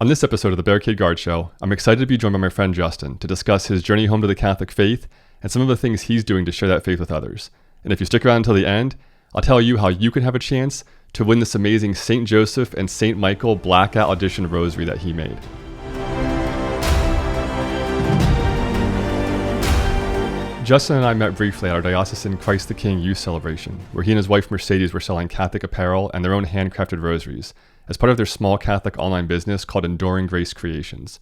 On this episode of the Barricade Guard Show, I'm excited to be joined by my friend Justin to discuss his journey home to the Catholic faith and some of the things he's doing to share that faith with others. And if you stick around until the end, I'll tell you how you can have a chance to win this amazing St. Joseph and St. Michael blackout edition rosary that he made. Justin and I met briefly at our diocesan Christ the King youth celebration, where he and his wife Mercedes were selling Catholic apparel and their own handcrafted rosaries as part of their small Catholic online business called Enduring Grace Creations.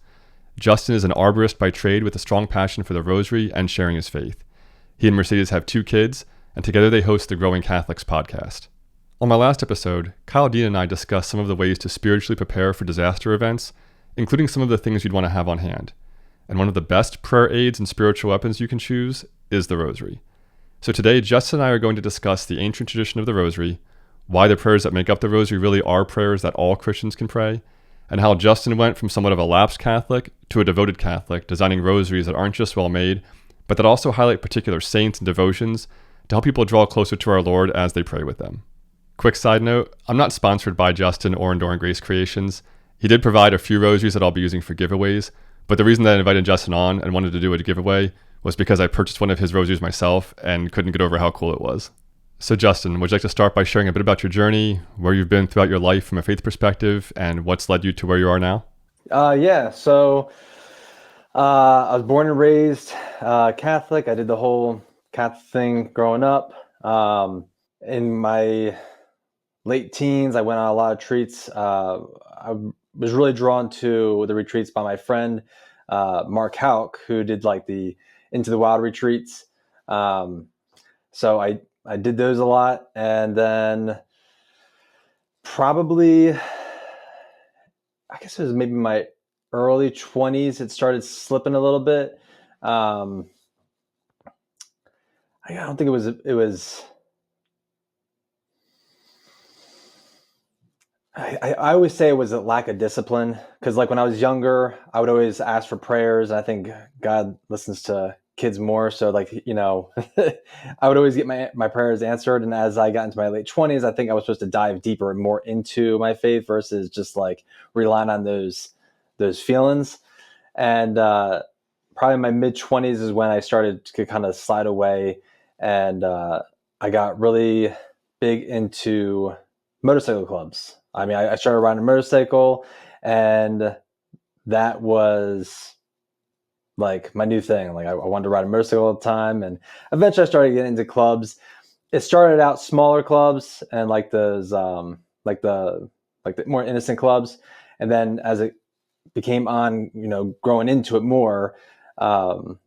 Justin is an arborist by trade with a strong passion for the rosary and sharing his faith. He and Mercedes have 2 kids, and together they host the Growing Catholics podcast. On my last episode, Kyle Dean and I discussed some of the ways to spiritually prepare for disaster events, including some of the things you'd want to have on hand. And one of the best prayer aids and spiritual weapons you can choose is the rosary. So today, Justin and I are going to discuss the ancient tradition of the rosary, why the prayers that make up the rosary really are prayers that all Christians can pray, and how Justin went from somewhat of a lapsed Catholic to a devoted Catholic, designing rosaries that aren't just well made, but that also highlight particular saints and devotions to help people draw closer to our Lord as they pray with them. Quick side note, I'm not sponsored by Justin or Enduring Grace Creations. He did provide a few rosaries that I'll be using for giveaways, but the reason that I invited Justin on and wanted to do a giveaway was because I purchased one of his rosaries myself and couldn't get over how cool it was. So Justin, would you like to start by sharing a bit about your journey, where you've been throughout your life from a faith perspective, and what's led you to where you are now? So I was born and raised Catholic. I did the whole Catholic thing growing up. In my late teens, I went on a lot of retreats. I was really drawn to the retreats by my friend Mark Hauk, who did like the Into the Wild retreats. So I did those a lot, and then probably, I guess it was maybe my early 20s, it started slipping a little bit. I don't think it was. I always say it was a lack of discipline, because like when I was younger, I would always ask for prayers, and I think God listens to kids more. So like, I would always get my prayers answered. And as I got into my late 20s, I think I was supposed to dive deeper and more into my faith versus just like relying on those feelings. And probably my mid 20s is when I started to kind of slide away, and I got really big into motorcycle clubs. I mean, I started riding a motorcycle, and that was like my new thing. Like I wanted to ride a motorcycle all the time, and eventually I started getting into clubs. It started out smaller clubs and like those, like the more innocent clubs, and then as it became on, growing into it more. One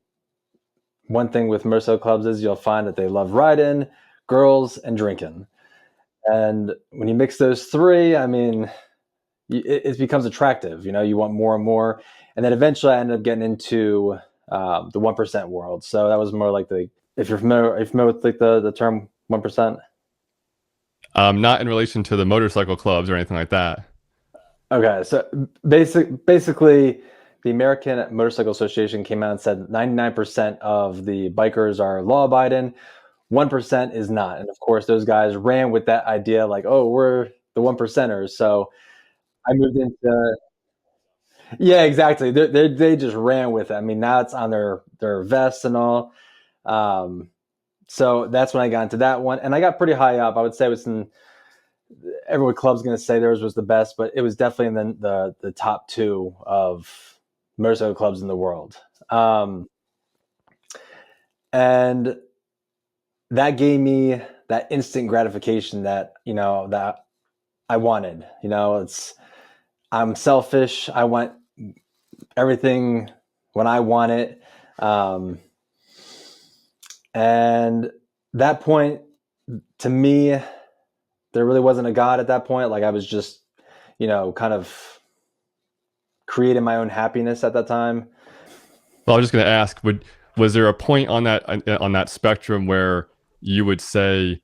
thing with motorcycle clubs is you'll find that they love riding, girls, and drinking. And when you mix those 3, I mean, it becomes attractive. You want more and more. And then eventually I ended up getting into the 1% world. So that was more like if you're familiar, with like the term 1%? Not in relation to the motorcycle clubs or anything like that. Okay. So basically the American Motorcycle Association came out and said 99% of the bikers are law abiding, 1% is not. And of course, those guys ran with that idea like, oh, we're the 1%ers. So I moved into, yeah, exactly. They just ran with it. I mean, now it's on their vests and all. So that's when I got into that one, and I got pretty high up. I would say it was in, every club's going to say theirs was the best, but it was definitely in the top 2 of motorcycle clubs in the world. And that gave me that instant gratification that, that I wanted. I'm selfish. I want everything when I want it. And that point, to me, there really wasn't a God at that point. Like I was just, kind of creating my own happiness at that time. Well, I was just going to ask, was there a point on that spectrum where you would say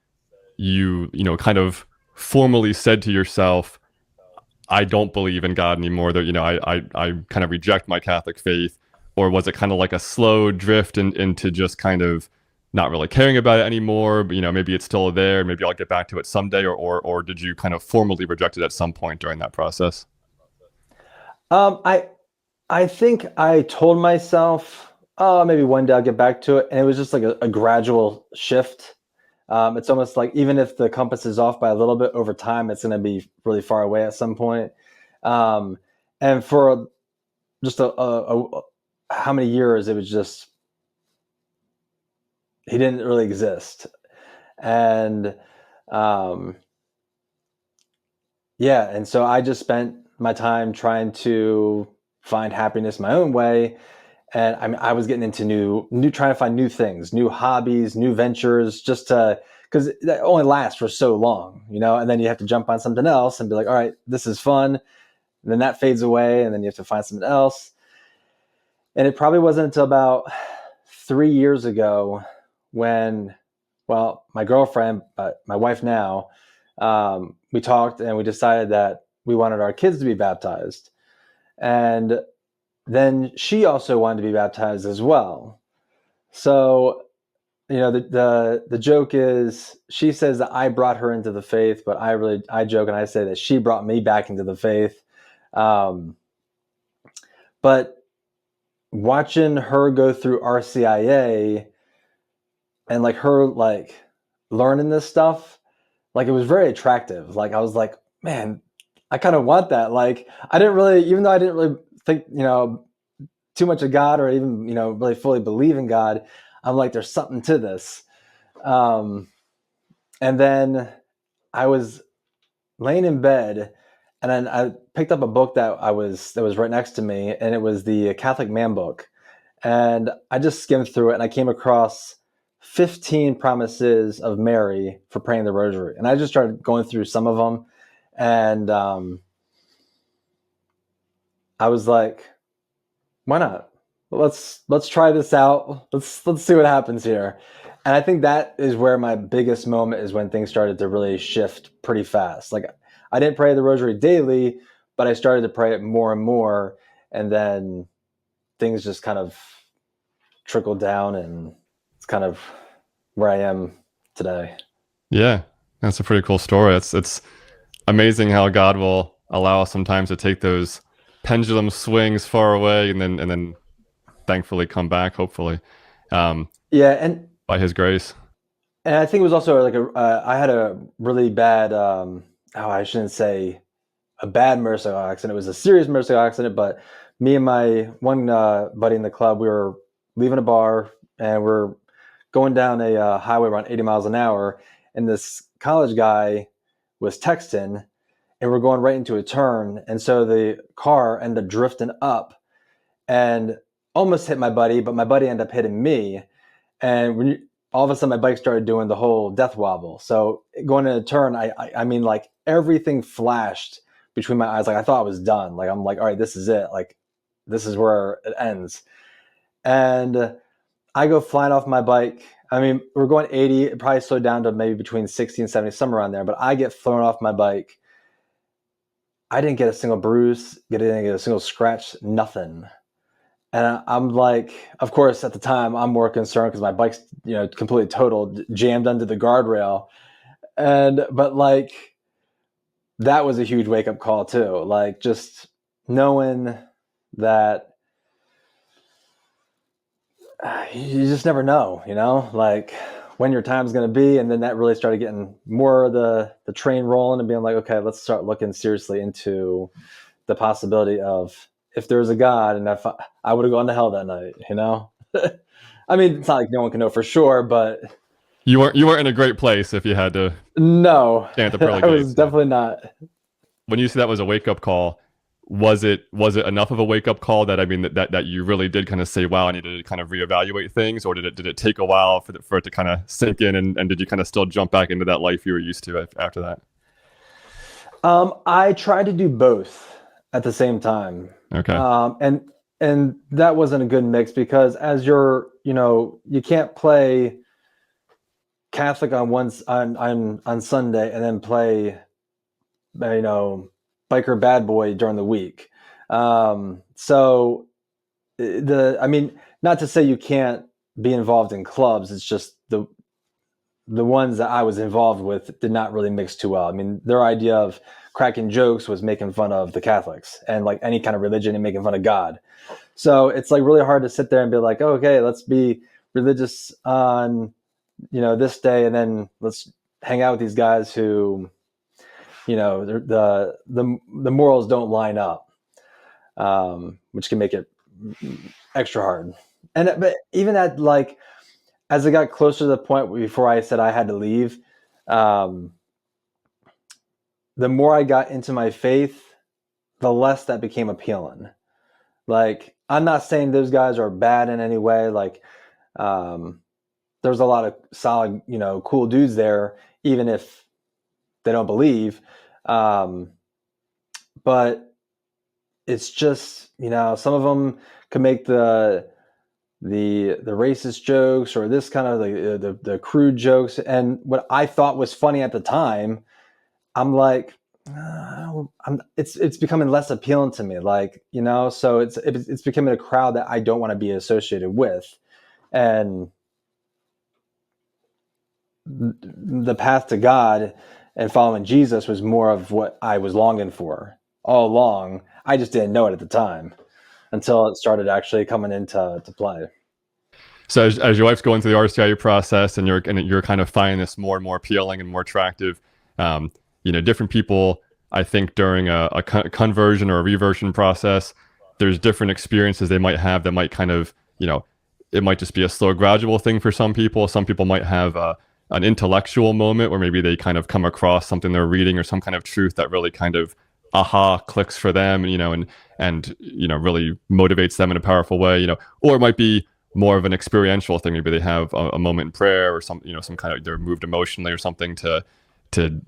you kind of formally said to yourself, I don't believe in God anymore, that I kind of reject my Catholic faith? Or was it kind of like a slow drift into just kind of not really caring about it anymore, but maybe it's still there, maybe I'll get back to it someday, or did you kind of formally reject it at some point during that process? I think I told myself, oh, maybe one day I'll get back to it, and it was just like a gradual shift. It's almost like even if the compass is off by a little bit over time, it's going to be really far away at some point. Um, and for just how many years, it was just he didn't really exist, and um, yeah, and so I just spent my time trying to find happiness my own way. And I mean, I was getting into trying to find new things, new hobbies, new ventures, just to, because that only lasts for so long, and then you have to jump on something else and be like, all right, this is fun. And then that fades away, and then you have to find something else. And it probably wasn't until about 3 years ago when, well, my girlfriend, my wife now, we talked and we decided that we wanted our kids to be baptized. And then she also wanted to be baptized as well. So, the joke is she says that I brought her into the faith, but I joke and I say that she brought me back into the faith. But watching her go through RCIA and like her like learning this stuff, like it was very attractive. Like I was like, man, I kind of want that. Like I didn't really, even though I didn't really think, too much of God or even, really fully believe in God, I'm like, there's something to this. And then I was laying in bed and then I picked up a book that was right next to me, and it was the Catholic Man book. And I just skimmed through it and I came across 15 promises of Mary for praying the rosary. And I just started going through some of them. And I was like, why not? Let's try this out. Let's see what happens here. And I think that is where my biggest moment is, when things started to really shift pretty fast. Like I didn't pray the rosary daily, but I started to pray it more and more. And then things just kind of trickled down, and it's kind of where I am today. Yeah, that's a pretty cool story. It's amazing how God will allow us sometimes to take those pendulum swings far away and then thankfully come back, hopefully, Yeah, and by His grace. I think it was also like I had a really bad I shouldn't say a bad motorcycle accident. It was a serious motorcycle accident, but me and my one buddy in the club, we were leaving a bar and we're going down a highway around 80 miles an hour, and this college guy was texting, and we're going right into a turn, and so the car ended up drifting up and almost hit my buddy, but my buddy ended up hitting me. And all of a sudden my bike started doing the whole death wobble. So going in a turn, I mean, like everything flashed between my eyes. Like I thought I was done. Like I'm like, all right, this is it. Like this is where it ends. And I go flying off my bike. I mean, we're going 80. It probably slowed down to maybe between 60 and 70, somewhere around there. But I get thrown off my bike. I didn't get a single bruise, didn't get a single scratch, nothing. And I'm like, of course, at the time, I'm more concerned because my bike's, completely totaled, jammed under the guardrail. But like, that was a huge wake up call too. Like, just knowing that you just never know, like when your time's going to be. And then that really started getting more of the train rolling and being like, okay, let's start looking seriously into the possibility of, if there's a God, and if I would have gone to hell that night, I mean, it's not like no one can know for sure, but You weren't in a great place if you had to no, stand at the pearly I gates. was definitely not. When you say that was a wake up call, was it enough of a wake up call that, I mean, that you really did kind of say, wow, I need to kind of reevaluate things, or did it take a while for it to kind of sink in, and did you kind of still jump back into that life you were used to after that? I tried to do both at the same time. Okay. And that wasn't a good mix, because as you can't play Catholic on Sunday and then play, biker bad boy during the week. So I mean, not to say you can't be involved in clubs. It's just the ones that I was involved with did not really mix too well. I mean, their idea of cracking jokes was making fun of the Catholics and like any kind of religion and making fun of God. So it's like really hard to sit there and be like, oh, okay, let's be religious on, this day, and then let's hang out with these guys who, the morals don't line up, which can make it extra hard. But even at like, as I got closer to the point before I said I had to leave, the more I got into my faith, the less that became appealing. Like, I'm not saying those guys are bad in any way. Like, there's a lot of solid, cool dudes there, even if they don't believe. But it's just, some of them can make the racist jokes or this kind of the crude jokes. And what I thought was funny at the time, I'm like, it's becoming less appealing to me. Like, so it's becoming a crowd that I don't want to be associated with. And the path to God and following Jesus was more of what I was longing for all along. I just didn't know it at the time until it started actually coming into play. So as your wife's going through the RCIA process and you're kind of finding this more and more appealing and more attractive, different people, I think during a conversion or a reversion process, there's different experiences they might have that might kind of, it might just be a slow, gradual thing for some people. Some people might have an intellectual moment where maybe they kind of come across something they're reading or some kind of truth that really kind of clicks for them, and really motivates them in a powerful way, or it might be more of an experiential thing. Maybe they have a moment in prayer or some kind of, they're moved emotionally or something to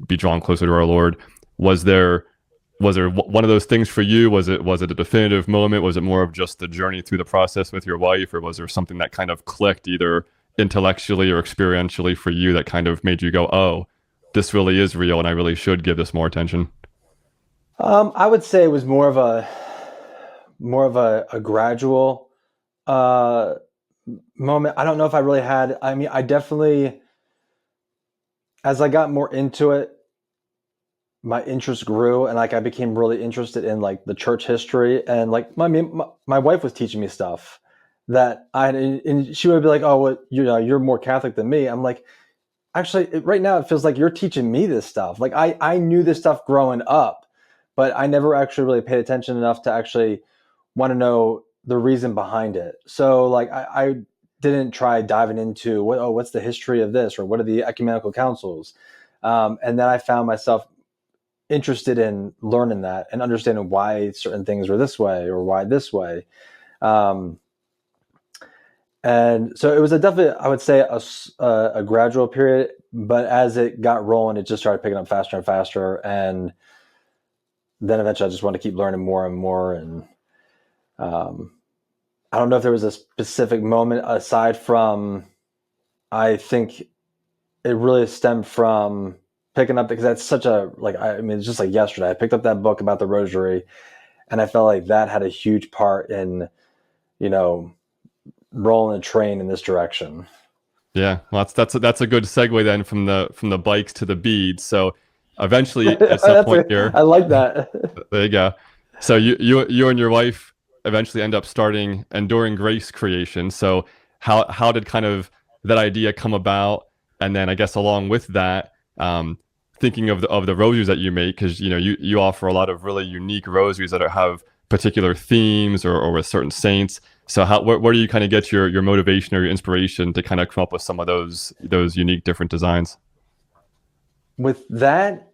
be drawn closer to our Lord. Was there one of those things for you? Was it a definitive moment? Was it more of just the journey through the process with your wife, or was there something that kind of clicked either intellectually or experientially for you that kind of made you go, oh, this really is real and I really should give this more attention? I would say it was more of a gradual moment. I don't know if I really had. I mean, I definitely, as I got more into it, my interest grew, and like I became really interested in like the church history, and like my wife was teaching me stuff that and she would be like, oh, well, you're more Catholic than me. I'm like, actually, right now it feels like you're teaching me this stuff. Like I knew this stuff growing up, but I never actually really paid attention enough to actually want to know the reason behind it. So like I didn't try diving into what's the history of this, or what are the ecumenical councils. And then I found myself interested in learning that and understanding why certain things were this way or why this way. And so it was a definite, I would say, a gradual period, but as it got rolling, it just started picking up faster and faster. And then eventually I just wanted to keep learning more and more. And I don't know if there was a specific moment aside from, I think it really stemmed from picking up, because that's such a, like, I mean, it's just like yesterday, I picked up that book about the Rosary, and I felt like that had a huge part in, rolling a train in this direction. Yeah, well, that's a good segue then from the bikes to the beads. So eventually, at some point here, I like that. there you go. So you and your wife eventually end up starting Enduring Grace Creation. So how did kind of that idea come about? And then I guess along with that, thinking of the rosaries that you make, because you offer a lot of really unique rosaries that have particular themes or with certain saints. So where do you kind of get your motivation or your inspiration to kind of come up with some of those unique different designs? With that,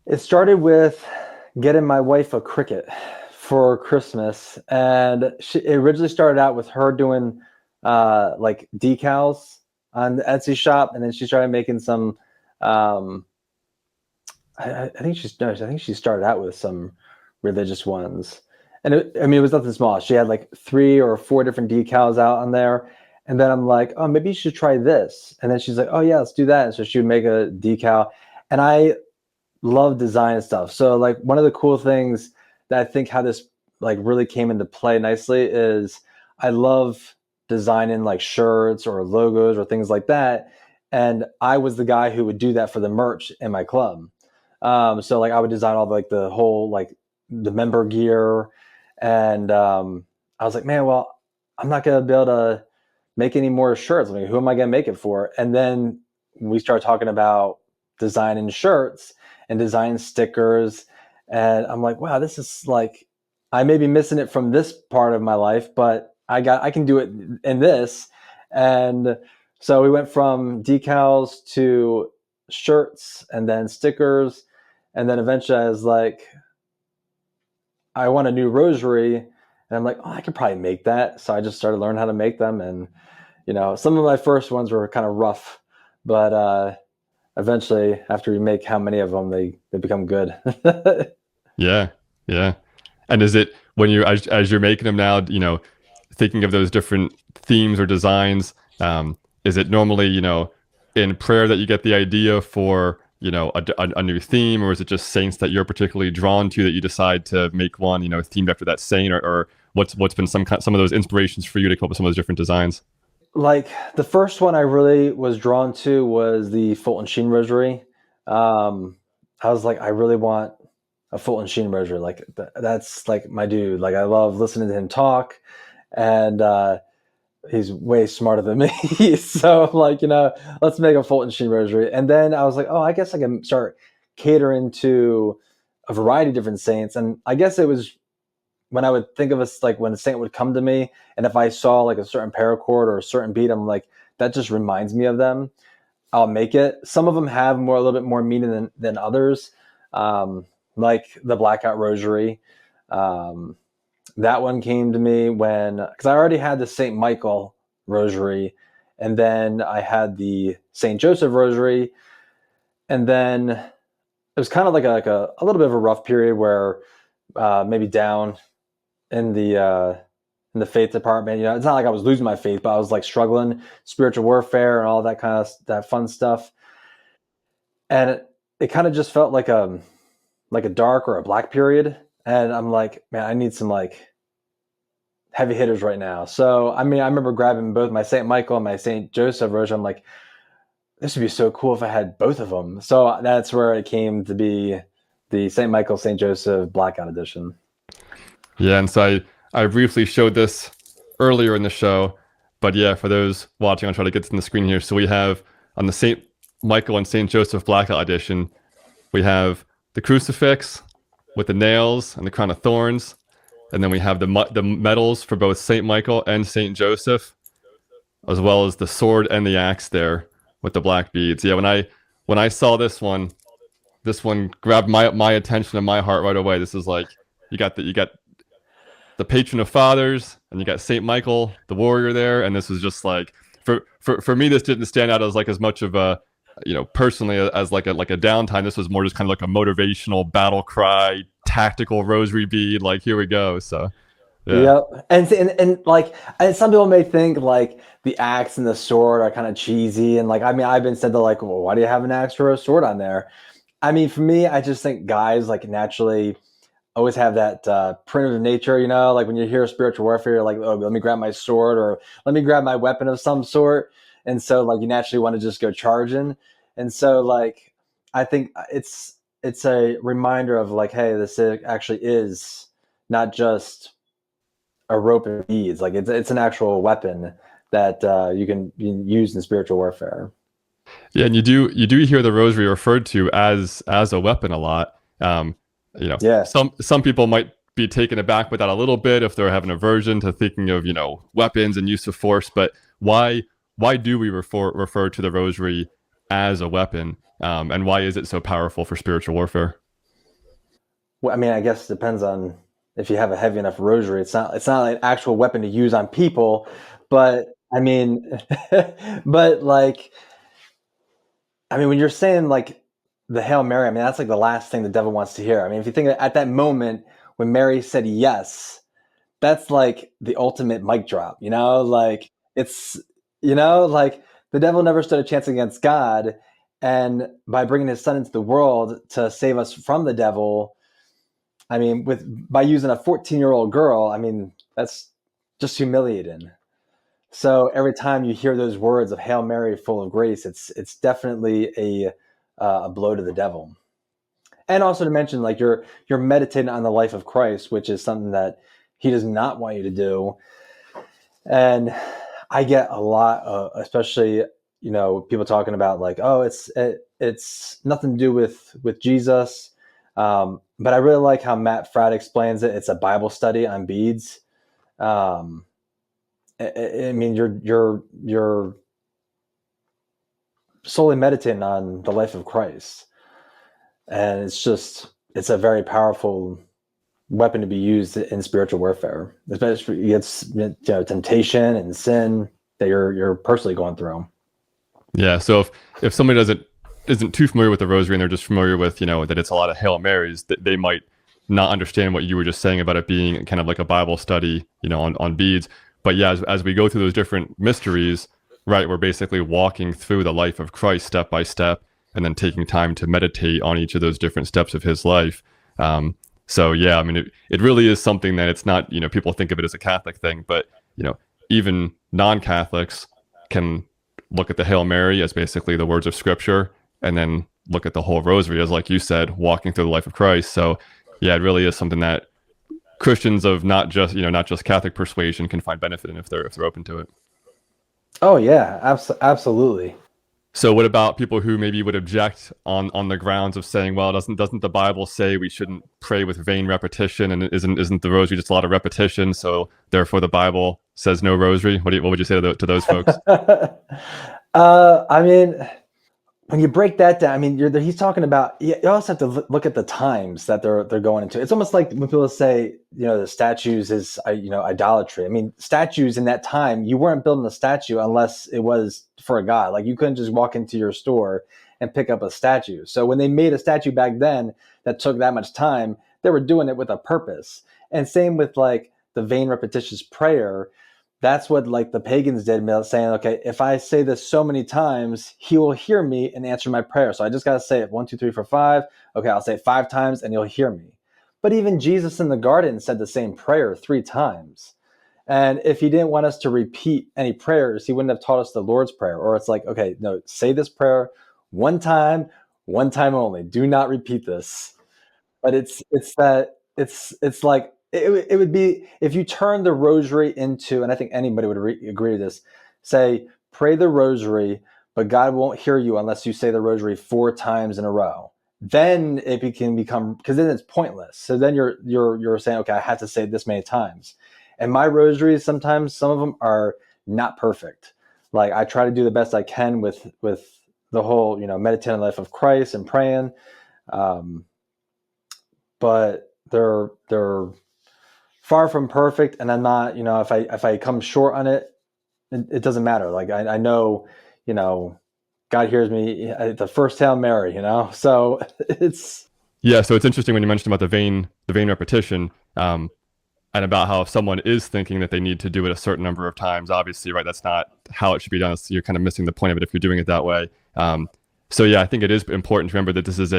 it started with getting my wife a Cricut for Christmas, and it originally started out with her doing like decals on the Etsy shop, and then she started making some. I think she started out with some religious ones, and it was nothing small. She had like 3 or 4 different decals out on there, and then I'm like, oh, maybe you should try this. And then she's like, oh yeah, let's do that. And so she would make a decal, and I love design stuff. So like one of the cool things that I think how this like really came into play nicely is I love designing like shirts or logos or things like that. and I was the guy who would do that for the merch in my club. So like I would design all like the whole like the member gear, and I was like, man, well, I'm not gonna be able to make any more shirts. Like, who am I gonna make it for? And then we started talking about designing shirts and designing stickers, and I'm like, wow, this is like, I may be missing it from this part of my life, but I can do it in this. And so we went from decals to shirts and then stickers. And then eventually I was like, I want a new rosary. And I'm like, oh, I could probably make that. So I just started learning how to make them. And, some of my first ones were kind of rough, but eventually, after you make how many of them, they become good. Yeah, yeah. And is it when you as you're making them now, thinking of those different themes or designs, is it normally, in prayer that you get the idea for, a new theme, or is it just saints that you're particularly drawn to that you decide to make one, themed after that saint, or what's been some of those inspirations for you to come up with some of those different designs? Like the first one I really was drawn to was the Fulton Sheen Rosary. I was like, I really want a Fulton Sheen Rosary. Like that's like my dude. Like I love listening to him talk, and he's way smarter than me. So like, let's make a Fulton Sheen Rosary. And then I was like, oh, I guess I can start catering to a variety of different saints. And I guess it was when I would think of us, like when a saint would come to me, and if I saw like a certain paracord or a certain bead, I'm like, that just reminds me of them. I'll make it. Some of them have a little bit more meaning than others, like the blackout rosary. Um, that one came to me because I already had the Saint Michael rosary, and then I had the Saint Joseph rosary, and then it was kind of like a little bit of a rough period where maybe down in the faith department. It's not like I was losing my faith, but I was like struggling, spiritual warfare and all that kind of that fun stuff. And it kind of just felt like a dark or a black period. And I'm like, man, I need some like heavy hitters right now. So I mean, I remember grabbing both my Saint Michael and my Saint Joseph rosary. I'm like, this would be so cool if I had both of them. So that's where it came to be the Saint Michael, Saint Joseph Blackout Edition. Yeah, and so I briefly showed this earlier in the show, but yeah, for those watching, I'll try to get to the screen here. So we have on the Saint Michael and Saint Joseph Blackout Edition, we have the crucifix with the nails and the crown of thorns, and then we have the medals for both Saint Michael and Saint Joseph, as well as the sword and the axe there with the black beads. Yeah, when I saw this one grabbed my attention and my heart right away. This is like you got the patron of fathers, and you got Saint Michael, the warrior there, and this was just like for me, this didn't stand out as like as much of a personally as like a downtime. This was more just kind of like a motivational battle cry, tactical rosary bead. Like here we go. So yeah, Yep. And like, and some people may think like the axe and the sword are kind of cheesy. And like, I mean, I've been said to like, well, why do you have an axe or a sword on there? I mean, for me, I just think guys like naturally always have that primitive nature, like when you hear spiritual warfare, you're like, oh, let me grab my sword or let me grab my weapon of some sort. And so like you naturally want to just go charging. And so like, I think it's a reminder of like, hey, this actually is not just a rope and beads. Like it's an actual weapon that you can use in spiritual warfare. yeah, and you do hear the rosary referred to as a weapon a lot. Yeah. Some people might be taken aback with that a little bit if they're having aversion to thinking of weapons and use of force. But why do we refer to the rosary as a weapon, and why is it so powerful for spiritual warfare? Well, I mean, I guess it depends on if you have a heavy enough rosary. It's not an actual weapon to use on people, but I mean, but like, I mean, when you're saying like the Hail Mary, I mean, that's like the last thing the devil wants to hear. I mean, if you think at that moment when Mary said yes, that's like the ultimate mic drop, like it's, like the devil never stood a chance against God. And by bringing his son into the world to save us from the devil, I mean, by using a 14-year-old girl, I mean, that's just humiliating. So every time you hear those words of Hail Mary, full of grace, it's definitely a blow to the devil. And also to mention, like you're meditating on the life of Christ, which is something that he does not want you to do. And I get a lot, especially people talking about like, oh, it's nothing to do with Jesus. But I really like how Matt Fradd explains it. It's a Bible study on beads. I mean, you're solely meditating on the life of Christ, and it's a very powerful weapon to be used in spiritual warfare, especially against temptation and sin that you're personally going through. Yeah. So if somebody isn't too familiar with the Rosary and they're just familiar with that it's a lot of Hail Marys, that they might not understand what you were just saying about it being kind of like a Bible study, on beads. But yeah, as we go through those different mysteries, right, we're basically walking through the life of Christ step by step, and then taking time to meditate on each of those different steps of his life. So yeah, I mean, it really is something that it's not, people think of it as a Catholic thing, but even non-Catholics can look at the Hail Mary as basically the words of Scripture, and then look at the whole Rosary as, like you said, walking through the life of Christ. So yeah, it really is something that Christians of not just Catholic persuasion can find benefit in if they're open to it. Oh yeah, absolutely. So what about people who maybe would object on the grounds of saying, well, doesn't the Bible say we shouldn't pray with vain repetition, and isn't the Rosary just a lot of repetition? So therefore, the Bible says no Rosary. What would you say to those folks? I mean, when you break that down, I mean, he's talking about. You also have to look at the times that they're going into. It's almost like when people say, the statues is idolatry. I mean, statues in that time, you weren't building a statue unless it was for a god. Like you couldn't just walk into your store and pick up a statue. So when they made a statue back then that took that much time, they were doing it with a purpose. And same with like the vain repetitious prayer. That's what like the pagans did, saying, okay, if I say this so many times, he will hear me and answer my prayer. So I just got to say it 1, 2, 3, 4, 5. Okay, I'll say it 5 times and you'll hear me. But even Jesus in the garden said the same prayer 3 times. And if he didn't want us to repeat any prayers, he wouldn't have taught us the Lord's Prayer. Or it's like, okay, no, say this prayer 1 time only. Do not repeat this. But it's like, it would be if you turn the Rosary into, and I think anybody would agree to this, say, pray the Rosary, but God won't hear you unless you say the Rosary 4 times in a row. Then it can become, because then it's pointless. So then you're saying, okay, I have to say it this many times. And my rosaries, sometimes some of them are not perfect. Like I try to do the best I can with the whole, meditating on the life of Christ and praying. But they're far from perfect, and I'm not, if I come short on it, it doesn't matter. Like I know, God hears me at the first Hail Mary, so it's. Yeah, so it's interesting when you mentioned about the vain repetition, and about how if someone is thinking that they need to do it a certain number of times, obviously, right, that's not how it should be done. So you're kind of missing the point of it if you're doing it that way. So yeah, I think it is important to remember that this is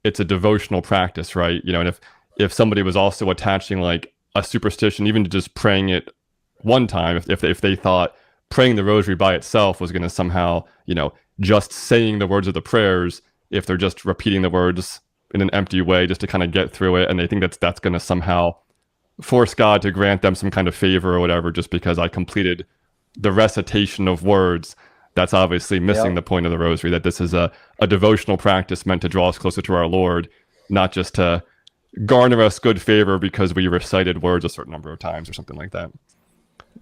it's a devotional practice, right? And if somebody was also attaching like a superstition, even to just praying it one time, if they thought praying the Rosary by itself was going to somehow, just saying the words of the prayers, if they're just repeating the words in an empty way just to kind of get through it, and they think that's going to somehow force God to grant them some kind of favor or whatever, just because I completed the recitation of words, that's obviously missing the point of the Rosary, that this is a devotional practice meant to draw us closer to our Lord, not just to garner us good favor because we recited words a certain number of times or something like that.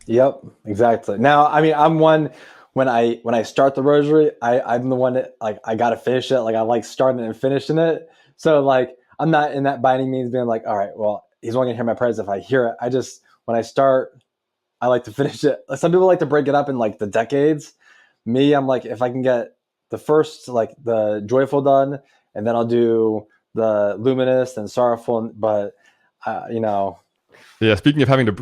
Yep, exactly. Now, I mean, I'm one, when I start the Rosary, I'm the one that like I gotta finish it. Like I like starting and finishing it. So like I'm not in that by any means being like, all right, well, he's only gonna hear my prayers if I hear it. I just, when I start, I like to finish it. Some people like to break it up in like the decades. Me, I'm like, if I can get the first, like the joyful done, and then I'll do the luminous and sorrowful, but Yeah, speaking of having to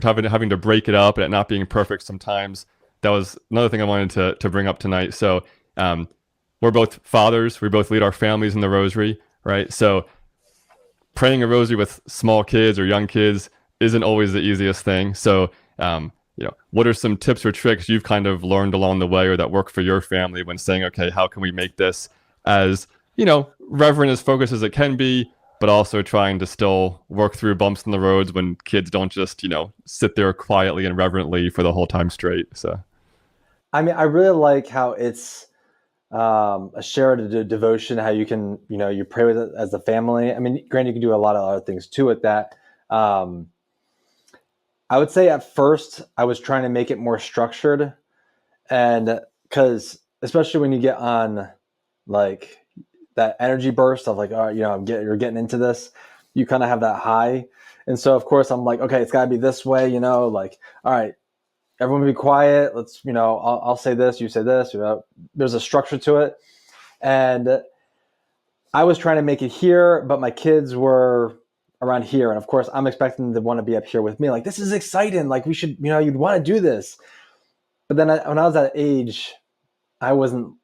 break it up and it not being perfect sometimes, that was another thing I wanted to bring up tonight. So we're both fathers. We both lead our families in the Rosary, right? So praying a Rosary with small kids or young kids isn't always the easiest thing. So what are some tips or tricks you've kind of learned along the way or that work for your family when saying, okay, how can we make this as, reverent as focused as it can be, but also trying to still work through bumps in the roads when kids don't just, sit there quietly and reverently for the whole time straight. So, I mean, I really like how it's a shared devotion, how you can, you pray with it as a family. I mean, granted, you can do a lot of other things too with that. I would say at first I was trying to make it more structured, and because especially when you get on like that energy burst of like, oh, you're getting into this, you kind of have that high. And so of course I'm like, okay, it's gotta be this way, like, all right, everyone be quiet. Let's, I'll say this, you say this, there's a structure to it. And I was trying to make it here, but my kids were around here. And of course I'm expecting them to want to be up here with me. Like, this is exciting. Like we should, you'd want to do this. But then when I was that age, I wasn't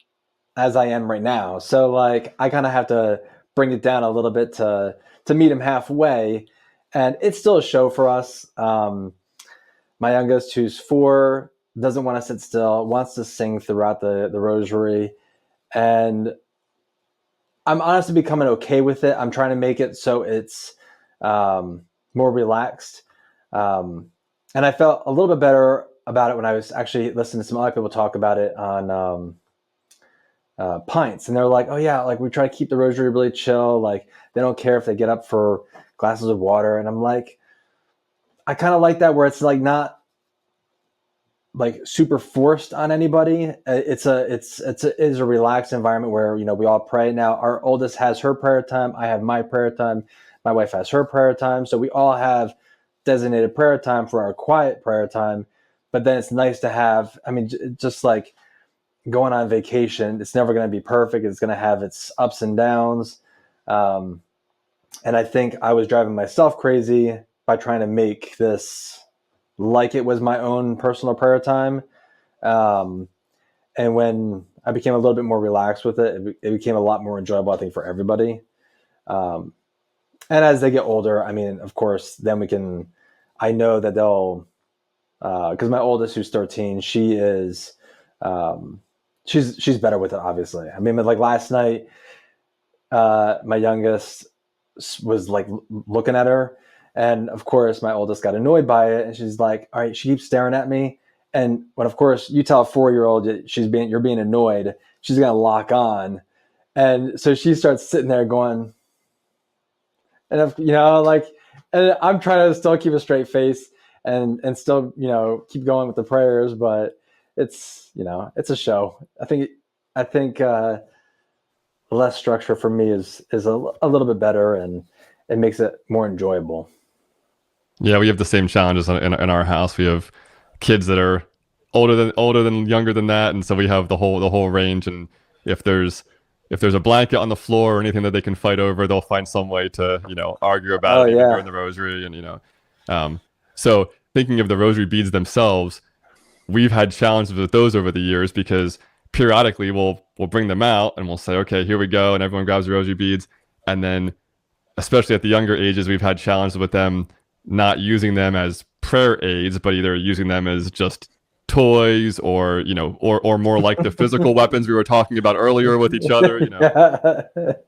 as I am right now. So like, I kind of have to bring it down a little bit to meet him halfway. And it's still a show for us. My youngest, who's 4, doesn't want to sit still, wants to sing throughout the rosary. And I'm honestly becoming okay with it. I'm trying to make it so it's more relaxed. And I felt a little bit better about it when I was actually listening to some other people talk about it on Pints. And they're like, oh yeah, like we try to keep the rosary really chill. Like they don't care if they get up for glasses of water. And I'm like, I kind of like that where it's like not like super forced on anybody. It's a relaxed environment where, we all pray. Now our oldest has her prayer time. I have my prayer time. My wife has her prayer time. So we all have designated prayer time for our quiet prayer time. But then it's nice to have, I mean, just like going on vacation, it's never going to be perfect. It's going to have its ups and downs. And I think I was driving myself crazy by trying to make this like it was my own personal prayer time. And when I became a little bit more relaxed with it, it became a lot more enjoyable, I think, for everybody. And as they get older, I mean, of course, then I know that they'll, because my oldest, who's 13, she is, she's better with it, obviously. I mean, like last night, my youngest was like looking at her, and of course my oldest got annoyed by it, and she's like, all right, she keeps staring at me. And when of course you tell a 4-year-old you're being annoyed, she's gonna lock on. And so she starts sitting there going, and if, like, and I'm trying to still keep a straight face and still keep going with the prayers, but it's it's a show. I think less structure for me is a little bit better, and it makes it more enjoyable. Yeah, we have the same challenges in our house. We have kids that are older than younger than that, and so we have the whole range. And if there's a blanket on the floor or anything that they can fight over, they'll find some way to argue about Oh it even during yeah. the rosary. And so thinking of the rosary beads themselves, we've had challenges with those over the years because periodically we'll bring them out and we'll say, okay, here we go, and everyone grabs the rosary beads, and then especially at the younger ages, we've had challenges with them not using them as prayer aids, but either using them as just toys or or more like the physical weapons we were talking about earlier with each other.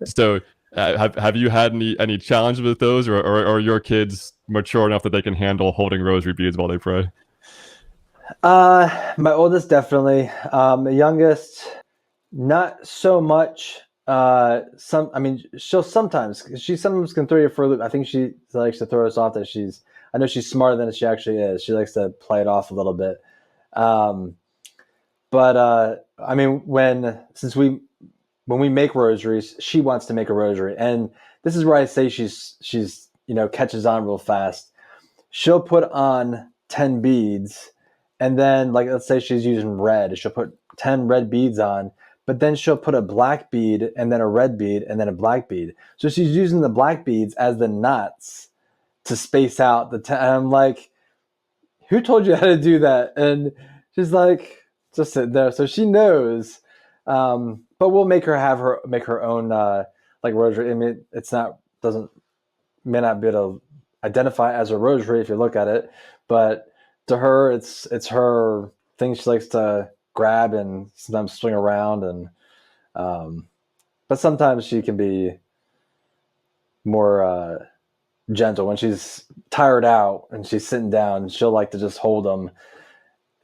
So have you had any challenges with those, or are your kids mature enough that they can handle holding rosary beads while they pray? My oldest definitely. The youngest, not so much. I mean, she sometimes can throw you for a loop. I think she likes to throw us off that I know she's smarter than she actually is. She likes to play it off a little bit. But I mean, when we make rosaries, she wants to make a rosary, and this is where I say she's catches on real fast. She'll put on 10 beads, and then like let's say she's using red, she'll put 10 red beads on, but then she'll put a black bead and then a red bead and then a black bead. So she's using the black beads as the knots to space out the 10. I'm like, who told you how to do that? And she's like, just sit there. So she knows. But we'll make her own like rosary. I mean, may not be able to identify as a rosary if you look at it, but to her. It's her thing she likes to grab and sometimes swing around, and but sometimes she can be more gentle when she's tired out and she's sitting down. She'll like to just hold them,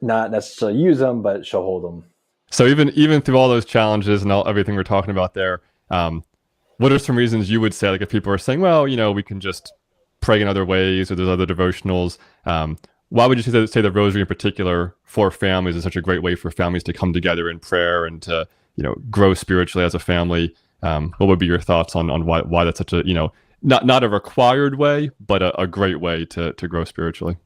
not necessarily use them, but she'll hold them. So even through all those challenges and everything we're talking about there, what are some reasons you would say, like if people are saying, well, we can just pray in other ways or there's other devotionals, why would you say the rosary in particular for families is such a great way for families to come together in prayer and to grow spiritually as a family? What would be your thoughts on why that's such a not a required way, but a great way to grow spiritually?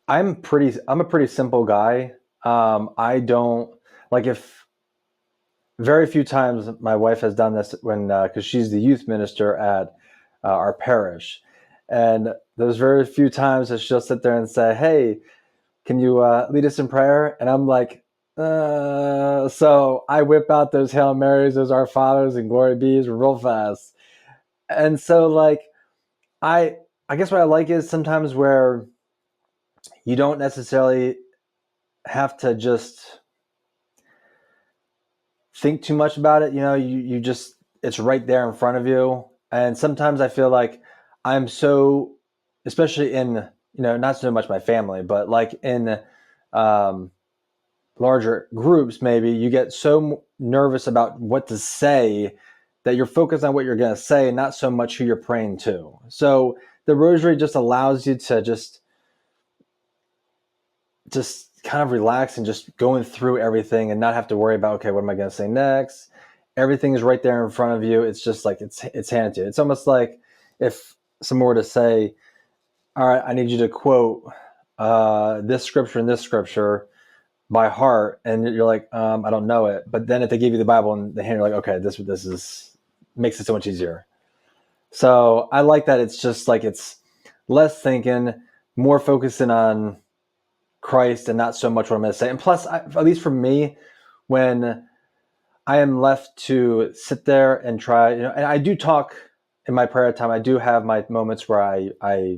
I'm a pretty simple guy. I don't like if very few times my wife has done this when because she's the youth minister at our parish, and there's very few times that she'll sit there and say, "Hey, can you lead us in prayer?" And I'm like, so I whip out those Hail Marys, those Our Fathers and Glory Bees real fast. And so like I guess what I like is sometimes where you don't necessarily have to just think too much about it. You just, it's right there in front of you. And sometimes I feel like I'm so, especially in, not so much my family, but like in larger groups, maybe you get so nervous about what to say that you're focused on what you're going to say and not so much who you're praying to. So the rosary just allows you to just kind of relax and just going through everything and not have to worry about, okay, what am I going to say next? Everything is right there in front of you. It's just like it's handed to you. It's almost like if someone were to say, all right, I need you to quote this scripture and this scripture by heart, and you're like, I don't know it. But then if they give you the Bible in the hand, you're like, okay, this is makes it so much easier. So I like that. It's just like it's less thinking, more focusing on Christ and not so much what I'm going to say. And plus, at least for me, when I am left to sit there and try, and I do talk in my prayer time. I do have my moments where I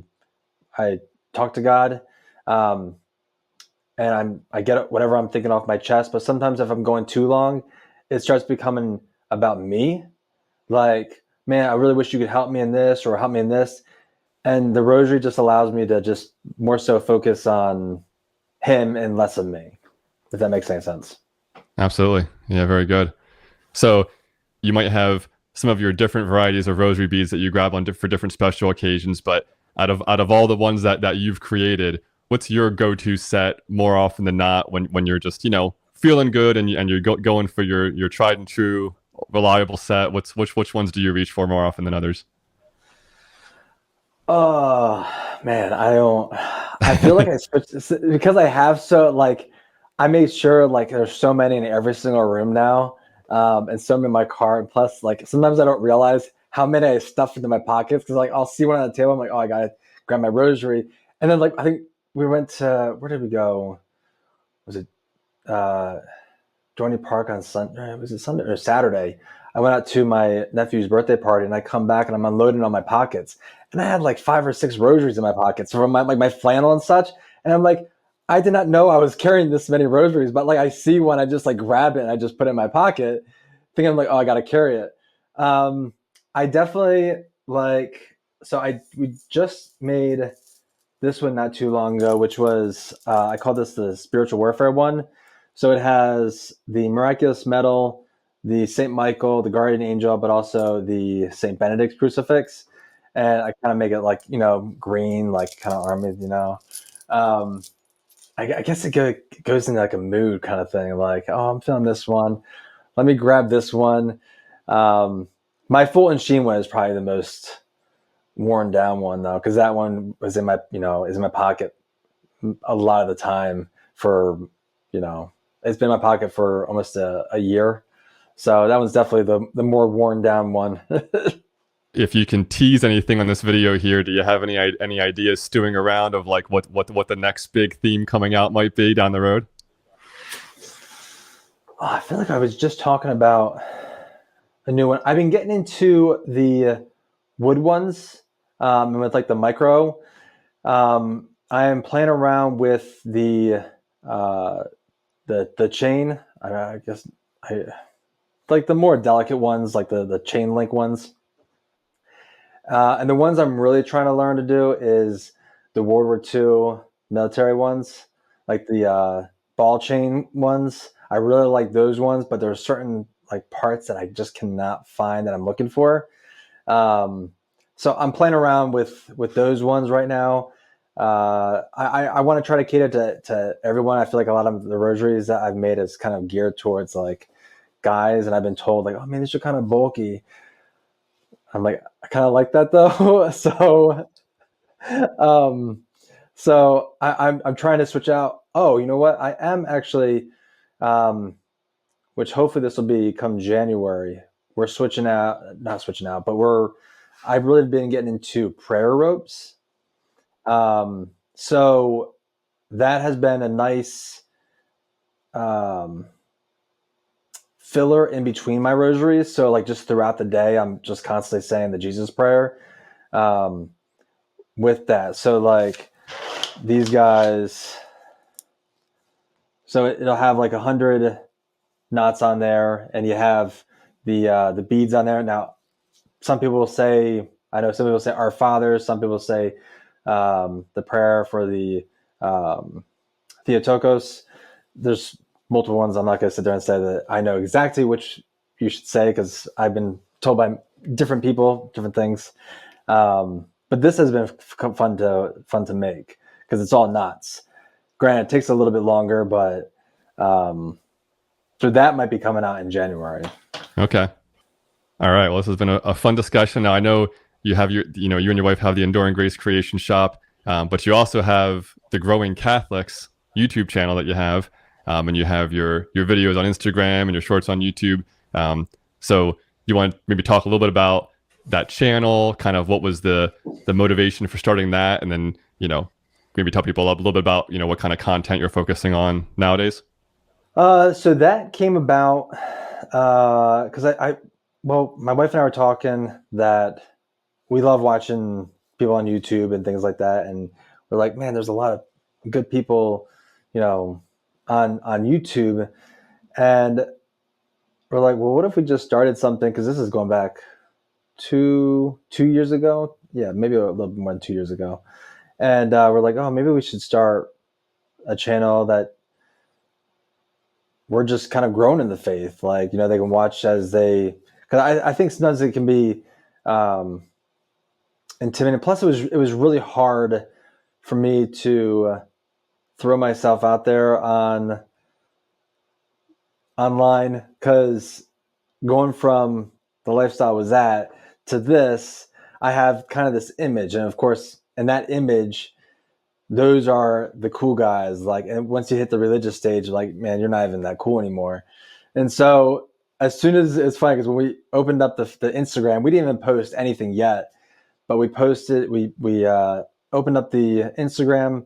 talk to God, and I get whatever I'm thinking off my chest. But sometimes if I'm going too long, it starts becoming about me. Like, man, I really wish you could help me in this or help me in this. And the rosary just allows me to just more so focus on him and less of me, if that makes any sense. Absolutely. Yeah, very good. So you might have some of your different varieties of rosary beads that you grab on for different special occasions, but out of all the ones that you've created, what's your go-to set more often than not when you're just feeling good and you're going for your tried and true reliable set? Which ones do you reach for more often than others? Oh man, I feel like I switched because I have I made sure like there's so many in every single room now, and some in my car. And plus, like sometimes I don't realize how many I stuffed into my pockets because like I'll see one on the table. I'm like, oh, I gotta grab my rosary. And then like I think we went to, where did we go? Was it Dorney Park on Sunday? Was it Sunday or Saturday? I went out to my nephew's birthday party and I come back and I'm unloading all my pockets. And I had like 5 or 6 rosaries in my pockets from my flannel and such. And I'm like, I did not know I was carrying this many rosaries, but like I see one, I just like grab it and I just put it in my pocket, thinking like, oh, I got to carry it. I definitely we just made this one not too long ago, which was, I call this the spiritual warfare one. So it has the miraculous medal, the St. Michael, the guardian angel, but also the St. Benedict crucifix. And I kind of make it like, green, like kind of army. I guess it goes into like a mood kind of thing. Like, oh, I'm feeling this one. Let me grab this one. My Fulton Sheen one is probably the most worn down one though, because that one was in my pocket a lot of the time for, it's been in my pocket for almost a year. So that one's definitely the more worn down one. If you can tease anything on this video here, do you have any ideas stewing around of like what the next big theme coming out might be down the road? Oh, I feel like I was just talking about a new one. I've been getting into the wood ones, and with like the micro. I am playing around with the chain. I guess I like the more delicate ones, like the chain link ones. And the ones I'm really trying to learn to do is the World War II military ones, like the ball chain ones. I really like those ones, but there are certain like parts that I just cannot find that I'm looking for. Um, so I'm playing around with those ones right now. I want to try to cater to everyone. I feel like a lot of the rosaries that I've made is kind of geared towards like guys, and I've been told like, oh man, these are kind of bulky. I'm like, I kind of like that though. Um, I'm trying to switch out. Oh, you know what? I am actually, which hopefully this will be come January. We're switching out, not switching out, but I've really been getting into prayer ropes. So that has been a nice um, filler in between my rosaries. So like just throughout the day, I'm just constantly saying the Jesus prayer um, with that. So like these guys, so it'll have like 100 knots on there, and you have the beads on there. Now, some people will say, I know some people say Our Father. Some people say the prayer for the Theotokos. There's multiple ones. I'm not going to sit there and say that I know exactly which you should say because I've been told by different people different things. But this has been fun to make because it's all knots. Granted, it takes a little bit longer, but so that might be coming out in January. Okay. All right. Well, this has been a fun discussion. Now I know you have you and your wife have the Enduring Grace Creation Shop, but you also have the Growing Catholics YouTube channel that you have, and you have your videos on Instagram and your shorts on YouTube. So you want to maybe talk a little bit about that channel, kind of what was the motivation for starting that, and then maybe tell people a little bit about what kind of content you're focusing on nowadays. So that came about because well, my wife and I were talking that we love watching people on YouTube and things like that, and we're like, man, there's a lot of good people, on YouTube, and we're like, well, what if we just started something? Because this is going back 2 years ago, yeah, maybe a little bit more than 2 years ago, and we're like, oh, maybe we should start a channel that we're just kind of grown in the faith. Like, they can watch as because I think sometimes it can be intimidating. Plus, it was really hard for me to throw myself out there online because going from the lifestyle I was at to this, I have kind of this image, and of course, in that image, those are the cool guys. Like, and once you hit the religious stage, like, man, you're not even that cool anymore. And so, as soon as it's funny because when we opened up the Instagram, we didn't even post anything yet, but we posted. We opened up the Instagram,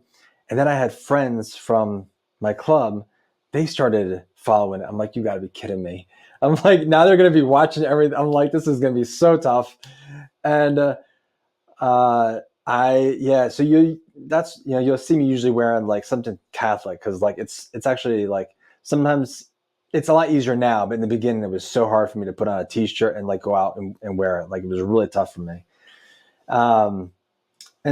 and then I had friends from my club. They started following it. I'm like, you got to be kidding me. I'm like, now they're going to be watching everything. I'm like, this is going to be so tough. And so you'll see me usually wearing like something Catholic because like it's actually like sometimes it's a lot easier now, but in the beginning it was so hard for me to put on a t-shirt and like go out and wear it. Like it was really tough for me. And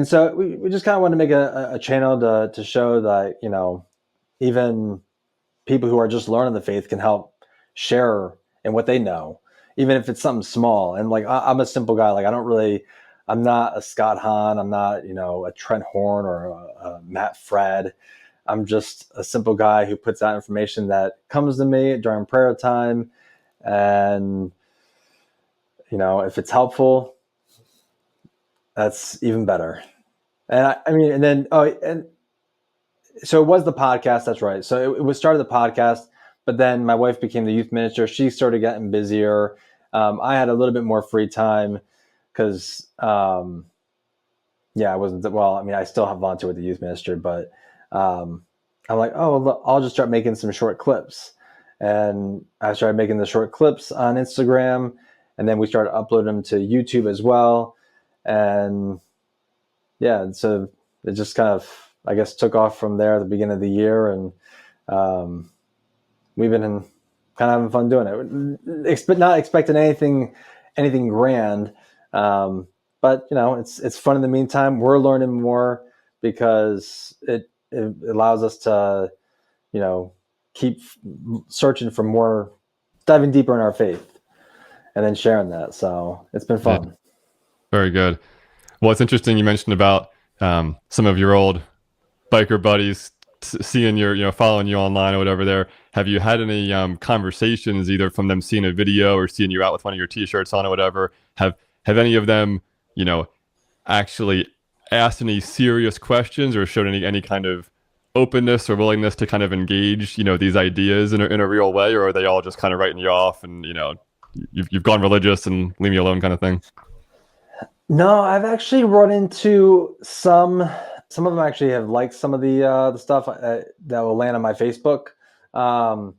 so we just kind of want to make a channel to show that, even people who are just learning the faith can help share in what they know, even if it's something small. And like, I'm a simple guy. Like I'm not a Scott Hahn. I'm not, a Trent Horn or a Matt Fradd. I'm just a simple guy who puts out information that comes to me during prayer time. And, if it's helpful, that's even better. And so it was the podcast. That's right. So it was started the podcast, but then my wife became the youth minister. She started getting busier. I had a little bit more free time because, I wasn't, well, I mean, I still have volunteer with the youth ministry, but I'm like, oh, look, I'll just start making some short clips. And I started making the short clips on Instagram, and then we started uploading them to YouTube as well. And yeah, so it just kind of I guess, took off from there at the beginning of the year, and we've been kind of having fun doing it. Not expecting anything grand, but it's fun in the meantime. We're learning more because it allows us to keep searching for more, diving deeper in our faith, and then sharing that. So it's been fun. Yeah. Very good. Well, it's interesting you mentioned about some of your old biker buddies seeing following you online or whatever there. Have you had any conversations either from them seeing a video or seeing you out with one of your t-shirts on or whatever? Have any of them, actually asked any serious questions or showed any kind of openness or willingness to kind of engage, these ideas in a real way, or are they all just kind of writing you off and, you've gone religious and leave me alone kind of thing? No, I've actually run into some of them actually have liked some of the stuff that will land on my Facebook. Not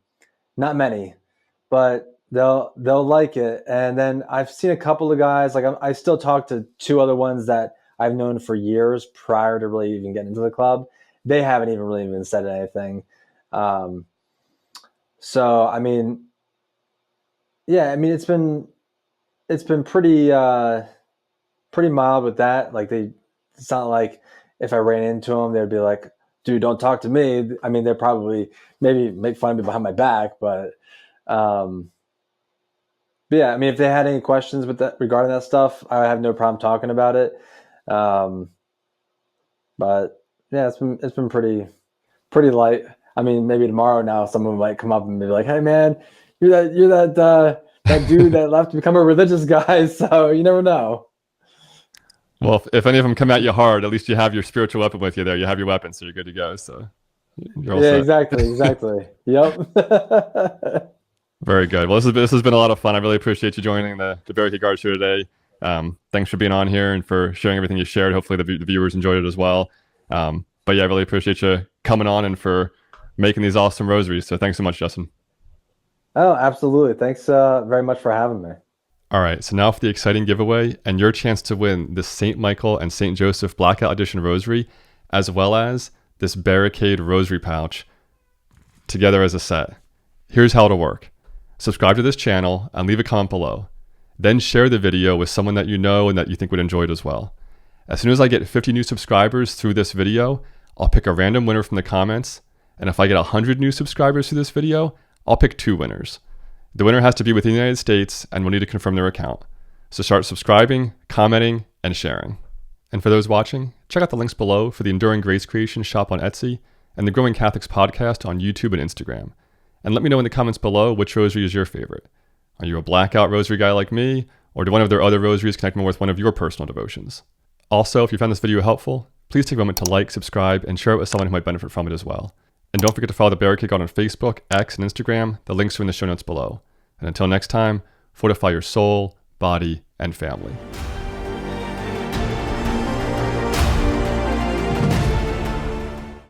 many, but they'll like it. And then I've seen a couple of guys, like I still talk to two other ones that I've known for years prior to really even getting into the club. They haven't even said anything. So, I mean, yeah, I mean, it's been pretty mild with that. Like it's not like if I ran into them, they'd be like, dude, don't talk to me. I mean, they'd probably maybe make fun of me behind my back, but yeah, I mean, if they had any questions regarding that stuff, I have no problem talking about it. But yeah, it's been pretty light. I mean, maybe tomorrow now someone might come up and be like, hey man, you're that dude that left to become a religious guy. So you never know. Well, if any of them come at you hard, at least you have your spiritual weapon with you there. You have your weapon, so you're good to go. So you're all set. Exactly. Yep. Very good. Well, this has been a lot of fun. I really appreciate you joining the Barricade Guard Show today. Thanks for being on here and for sharing everything you shared. Hopefully the viewers enjoyed it as well. But yeah, I really appreciate you coming on and for making these awesome rosaries. So thanks so much, Justin. Oh, absolutely. Thanks very much for having me. All right, so now for the exciting giveaway and your chance to win this St. Michael and St. Joseph Blackout Edition Rosary, as well as this Barricade Rosary pouch together as a set. Here's how it'll work. Subscribe to this channel and leave a comment below. Then share the video with someone that you know and that you think would enjoy it as well. As soon as I get 50 new subscribers through this video, I'll pick a random winner from the comments. And if I get 100 new subscribers through this video, I'll pick 2 winners. The winner has to be within the United States and will need to confirm their account. So start subscribing, commenting, and sharing. And for those watching, check out the links below for the Enduring Grace Creation shop on Etsy and the Growing Catholics podcast on YouTube and Instagram. And let me know in the comments below which rosary is your favorite. Are you a blackout rosary guy like me, or do one of their other rosaries connect more with one of your personal devotions? Also, if you found this video helpful, please take a moment to like, subscribe, and share it with someone who might benefit from it as well. And don't forget to follow the Barricade Guard on Facebook, X, and Instagram. The links are in the show notes below. And until next time, fortify your soul, body, and family.